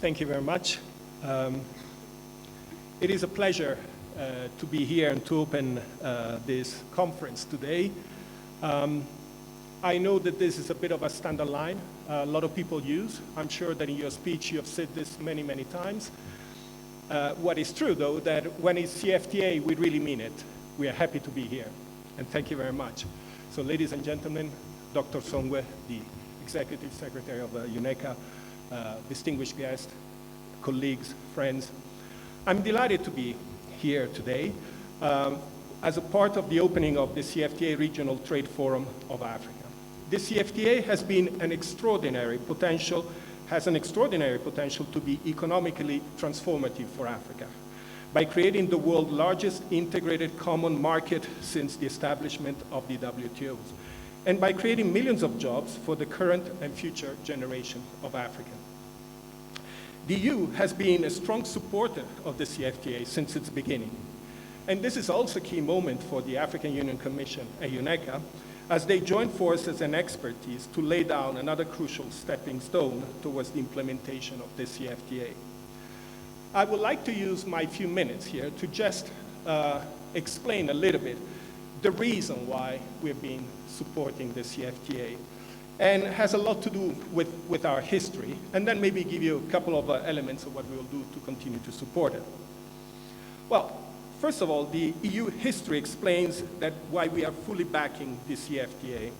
Thank you very much. It is a pleasure to be here and to open this conference today. I know that this is a bit of a standard line a lot of people use. I'm sure that in your speech you have said this many, many times. What is true, though, that when it's CFTA, we really mean it. We are happy to be here, and thank you very much. So, ladies and gentlemen, Dr. Songwe, the Executive Secretary of UNECA, distinguished guests, colleagues, friends, I'm delighted to be here today as a part of the opening of the CFTA Regional Trade Forum of Africa. The CFTA has an extraordinary potential to be economically transformative for Africa by creating the world's largest integrated common market since the establishment of the WTO, and by creating millions of jobs for the current and future generation of Africans. The EU has been a strong supporter of the CFTA since its beginning. And this is also a key moment for the African Union Commission and UNECA as they join forces and expertise to lay down another crucial stepping stone towards the implementation of the CFTA. I would like to use my few minutes here to just explain a little bit the reason why we've been supporting the CFTA. And has a lot to do with our history, and then maybe give you a couple of elements of what we will do to continue to support it. Well, first of all, the EU history explains that why we are fully backing the CFTA.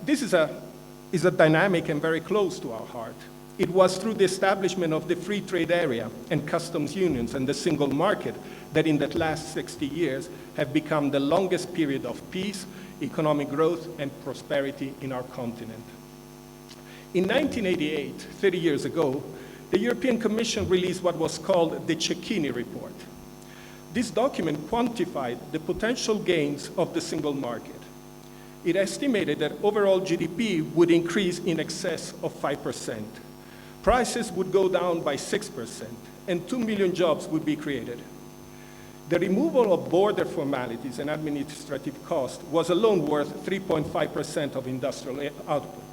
This is a dynamic and very close to our heart. It was through the establishment of the free trade area and customs unions and the single market that in the last 60 years have become the longest period of peace, economic growth, and prosperity in our continent. In 1988, 30 years ago, the European Commission released what was called the Cecchini Report. This document quantified the potential gains of the single market. It estimated that overall GDP would increase in excess of 5%. Prices would go down by 6%, and 2 million jobs would be created. The removal of border formalities and administrative costs was alone worth 3.5% of industrial output.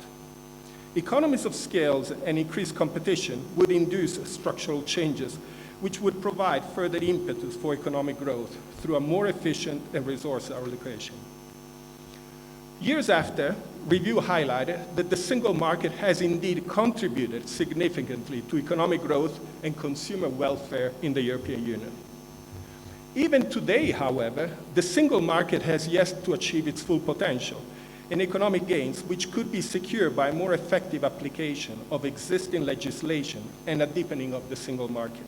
Economies of scale and increased competition would induce structural changes, which would provide further impetus for economic growth through a more efficient and resource allocation. Years after, review highlighted that the single market has indeed contributed significantly to economic growth and consumer welfare in the European Union. Even today, however, the single market has yet to achieve its full potential in economic gains, which could be secured by a more effective application of existing legislation and a deepening of the single market.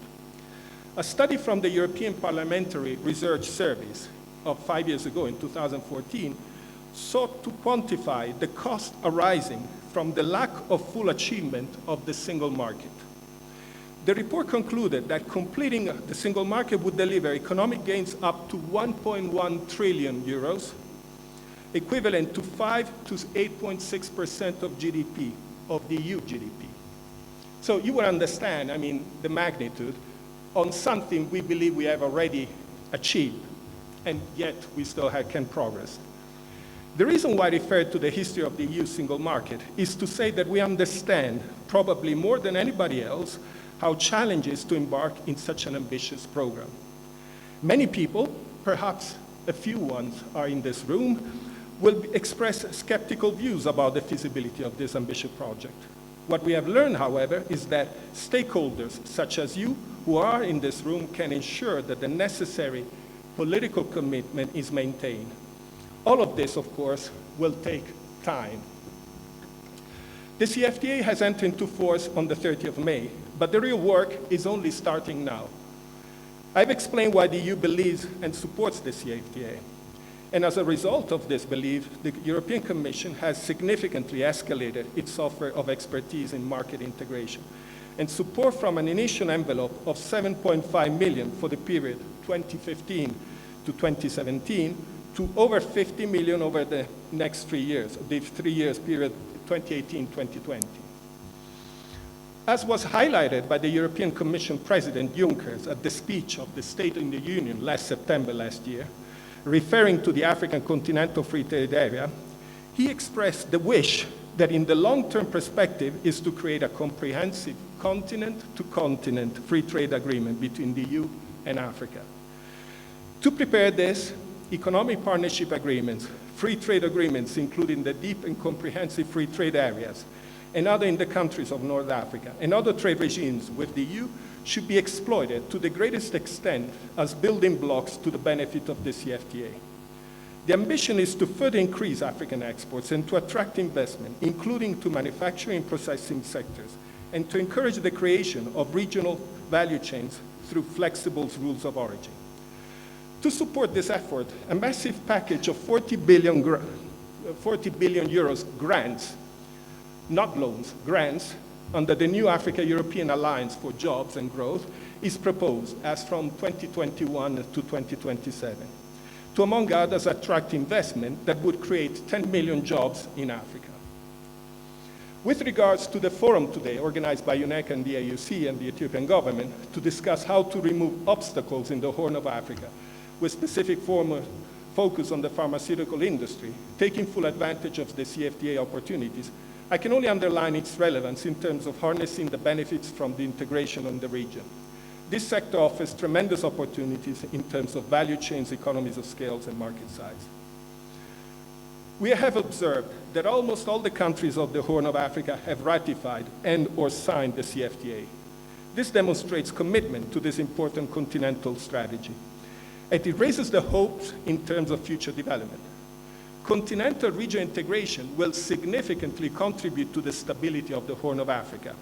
A study from the European Parliamentary Research Service of 5 years ago in 2014 sought to quantify the cost arising from the lack of full achievement of the single market. The report concluded that completing the single market would deliver economic gains up to 1.1 trillion euros, equivalent to 5 to 8.6% of GDP, of the EU GDP. So you will understand, the magnitude on something we believe we have already achieved, and yet we still can progress. The reason why I refer to the history of the EU single market is to say that we understand, probably more than anybody else, how challenging it is to embark in such an ambitious program. Many people, perhaps a few ones are in this room, will express skeptical views about the feasibility of this ambitious project. What we have learned, however, is that stakeholders such as you who are in this room can ensure that the necessary political commitment is maintained. All of this, of course, will take time. The CFTA has entered into force on the 30th of May, but the real work is only starting now. I've explained why the EU believes and supports the CFTA. And as a result of this belief, the European Commission has significantly escalated its offer of expertise in market integration and support from an initial envelope of 7.5 million for the period 2015 to 2017 to over 50 million over the next 3 years, the 3 years period 2018-2020. As was highlighted by the European Commission President Juncker at the speech of the State of the Union last September last year, referring to the African Continental Free Trade Area, he expressed the wish that in the long-term perspective is to create a comprehensive continent-to-continent free trade agreement between the EU and Africa. To prepare this, economic partnership agreements, free trade agreements including the deep and comprehensive free trade areas, and other in the countries of North Africa, and other trade regimes with the EU should be exploited to the greatest extent as building blocks to the benefit of the CFTA. The ambition is to further increase African exports and to attract investment, including to manufacturing and processing sectors, and to encourage the creation of regional value chains through flexible rules of origin. To support this effort, a massive package of 40 billion euros grants, not loans, grants, under the new Africa-European Alliance for Jobs and Growth is proposed as from 2021 to 2027, to, among others, attract investment that would create 10 million jobs in Africa. With regards to the forum today, organized by UNECA and the AUC and the Ethiopian government, to discuss how to remove obstacles in the Horn of Africa, with specific focus on the pharmaceutical industry, taking full advantage of the CFTA opportunities, I can only underline its relevance in terms of harnessing the benefits from the integration in the region. This sector offers tremendous opportunities in terms of value chains, economies of scale, and market size. We have observed that almost all the countries of the Horn of Africa have ratified and/or signed the CFTA. This demonstrates commitment to this important continental strategy, and it raises the hopes in terms of future development. Continental region integration will significantly contribute to the stability of the Horn of Africa,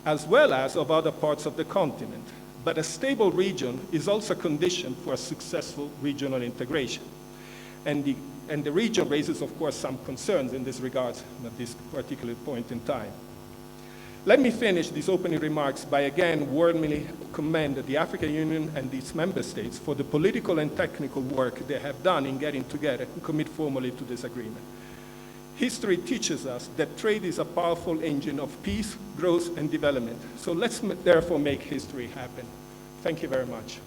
as well as of other parts of the continent. But a stable region is also a condition for a successful regional integration. And the region raises, of course, some concerns in this regard at this particular point in time. Let me finish these opening remarks by again warmly commend the African Union and its member states for the political and technical work they have done in getting together and commit formally to this agreement. History teaches us that trade is a powerful engine of peace, growth, and development. So let's therefore make history happen. Thank you very much.